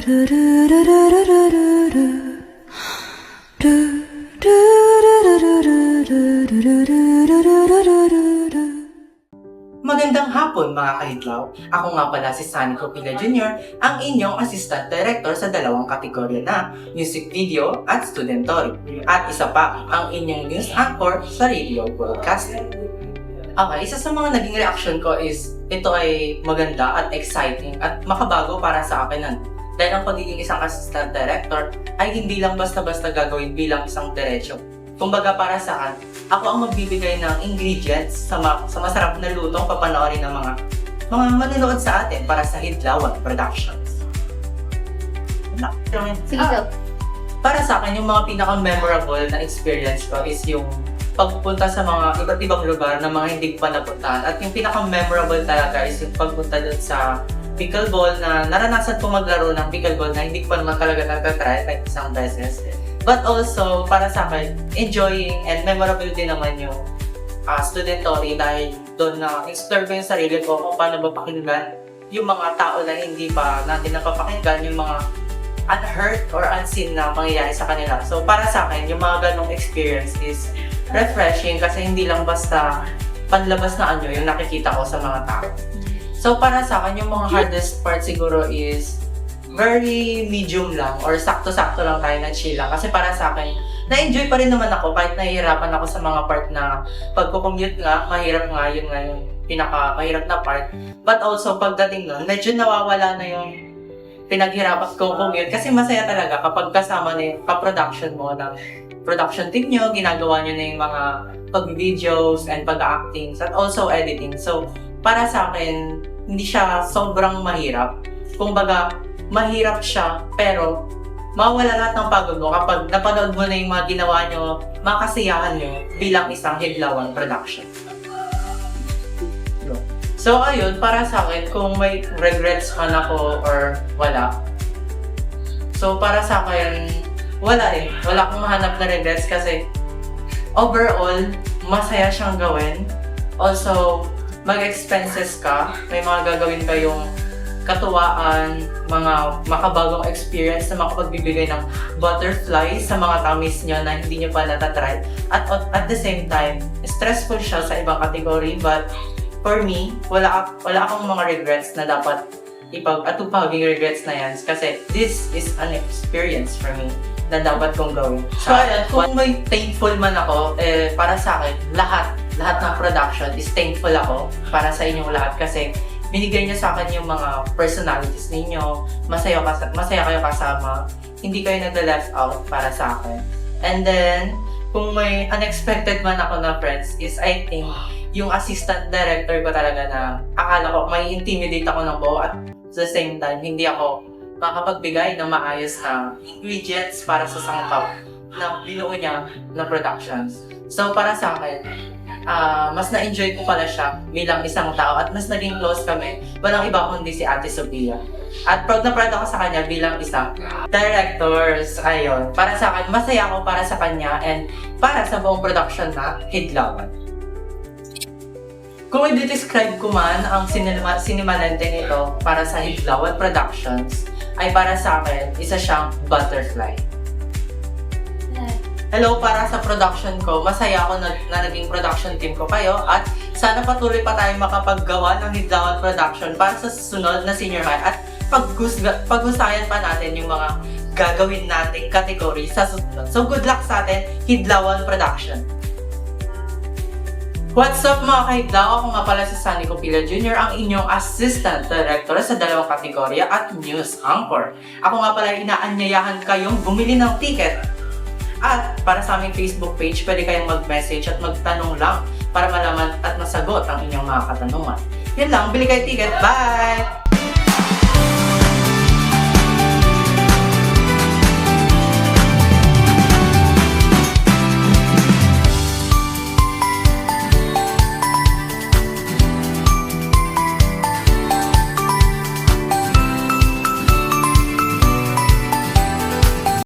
Magandang hapon mga kahidlaw. Ako nga pala si Sunny Copila Jr., ang inyong Assistant Director sa dalawang kategorya na Music Video at Studentory. At isa pa, ang inyong News Anchor sa Radio Broadcasting. Okay, isa sa mga naging reaction ko is ito ay maganda at exciting at makabago para sa akin. Dahil ang pagiging isang Assistant Director ay hindi lang basta-basta gagawin bilang isang diretso. Kumbaga para sa akin, ako ang magbibigay ng ingredients sa masarap na lutong papanoorin ng mga manonood sa atin para sa Hidlawan Productions. Sige, so. Para sa akin, yung mga pinaka-memorable na experience ko is yung pagpunta sa mga iba't ibang lugar na mga hindi ko pa napuntahan. At yung pinaka-memorable talaga is yung pagpunta doon sa pickleball na naranasan ko maglaro ng pickleball na hindi ko pa naman talaga nagtatry kahit isang beses. But also, para sa akin, enjoying and memorable din naman yung studentory dahil doon na-explore ko yung sarili ko kung paano ba pakinggan yung mga tao na hindi pa natin napapakinggan, yung mga unheard or unseen na mangyayari sa kanila. So, para sa akin, yung mga ganong experience is refreshing kasi hindi lang basta panlabas na anyo yung nakikita ko sa mga tao. So, para sa akin, yung mga hardest part siguro is very medium lang or sakto-sakto lang tayo na chill lang. Kasi para sa akin, na-enjoy pa rin naman ako kahit nahihirapan ako sa mga part na pagko-commute nga, mahirap nga, yun nga yung pinaka-mahirap na part. But also, pagdating nun, medyo nawawala na yung pinaghirapan ko commute kasi masaya talaga kapag kasama na yung ka-production mo ng production team nyo, ginagawa nyo na yung mga pag-videos and pag-actings at also editing. So, para sa akin, hindi siya sobrang mahirap. Kumbaga, mahirap siya, pero mawala lahat ng pagod mo kapag napanood mo na yung mga ginawa nyo, makasiyahan nyo bilang isang Hidlawan production. So ayun, para sa akin, kung may regrets man ako or wala. So para sa akin, wala rin. Wala akong mahanap na regrets kasi overall, masaya siyang gawin. Also, mag-expenses ka, may mga gagawin kayong katuwaan, mga makabagong experience na makapagbibigay ng butterfly sa mga tamis nyo na hindi nyo pa natatry. At the same time, stressful siya sa ibang category, but for me, wala akong mga regrets na dapat atupaging regrets na yan kasi this is an experience for me na dapat kong gawin. So ayan, kung may thankful man ako, para sa akin, lahat ng production is thankful ako para sa inyong lahat kasi binigay niyo sa akin yung mga personalities ninyo, masaya kayo kasama, hindi kayo nag-left out para sa akin. And then, kung may unexpected man ako na friends is I think yung assistant director ko talaga na akala ko may intimidate ako ng buo at the same time, hindi ako makapagbigay ng maayos na ingredients para sa sangkap na binuo niya na productions. So para sa akin, mas na-enjoy ko pala siya bilang isang tao at mas naging close kami. Walang iba kundi si Ate Sophia. At proud na proud ako sa kanya bilang isang directors. Ayun, para sa akin, masaya ako para sa kanya and para sa buong production na Hidlawan. Kung i-describe ko man ang sinimalente nito para sa Hidlawan Productions, ay para sa akin, isa siyang butterfly. Hello, para sa production ko, masaya ako na naging production team ko kayo at sana patuloy pa tayo makapaggawa ng Hidlawan Production para sa susunod na senior high at pag-usayan pa natin yung mga gagawin nating category sa susunod. So good luck sa atin, Hidlawan Production! What's up mga kahidlaw? Ako nga pala si Sunny Copila Jr., ang inyong Assistant Director sa dalawang kategorya at News Anchor. Ako nga pala inaanyayahan kayong bumili ng ticket. At para sa aming Facebook page, pwede kayong mag-message at magtanong lang para malaman at masagot ang inyong mga katanungan. Yan lang, bili kayo ticket. Bye!